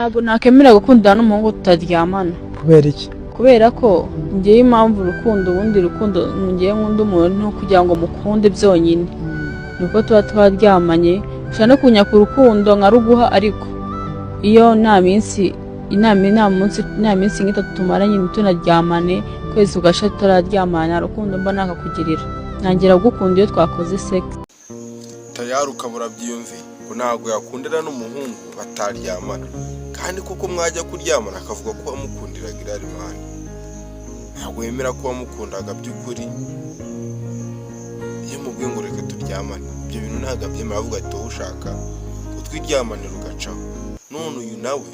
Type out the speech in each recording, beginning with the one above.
Ntabwo nakemera gukundana n'umuhungu tutaryamana. Kubera iki? Kubera ko ngiye impamvu ubundi rukundo ngiye nkunda umuntu kugira ngo mukunde byonyine. Nuko tuba twaryamanye, ushaka no kunyaka urukundo nkaruguha ariko iyo nta minsi nk'itatu tumaranye tunaryamane kwezi ugasha turaryamana rukundo mba nakakugirira. Nangira gukunda iyo twakoze sex. Tayari ukabura byiyumve ko ntabwo yakundana n'umuhungu bataryamana. Kandi kuko mwajya kuryamana akavuga ko wamukundiraga irari mwana. Ntabwo yemera ko wamukundaga by'ukuri. Iyo mubwiye ngo reka turyamane, ibyo bintu ntabwo abyemera, avuga ati wowe ushaka ko twiryamane rugacaho. None uyu nawe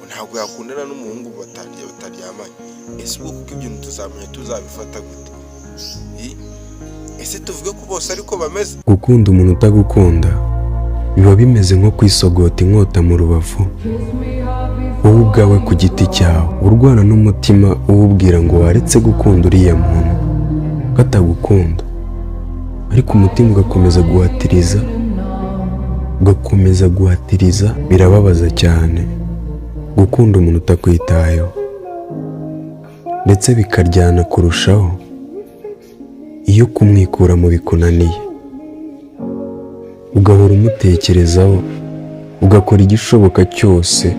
ntabwo yakundana n'umuhungu bataryamanye. Ese ubwo kuko ibyo tuzamenya tuzabifata gute? Ese tuvuge ko bose ariko bameze? Gukunda umuntu utagukunda biba bimeze nko kwisogota inkota mu rubavu, wowe ubwawe ku giti cyawe urwana n'umutima uwubwira ngo waretse gukunda uriya muntu katagukunda, ariko umutima ugakomeza guhatiriza. Birababaza cyane gukunda umuntu utakwitayeho, ndetse bikaryana kurushaho iyo kumwikura mu bikunaniye, ugahora umutekerezaho, ugakora igishoboka cyose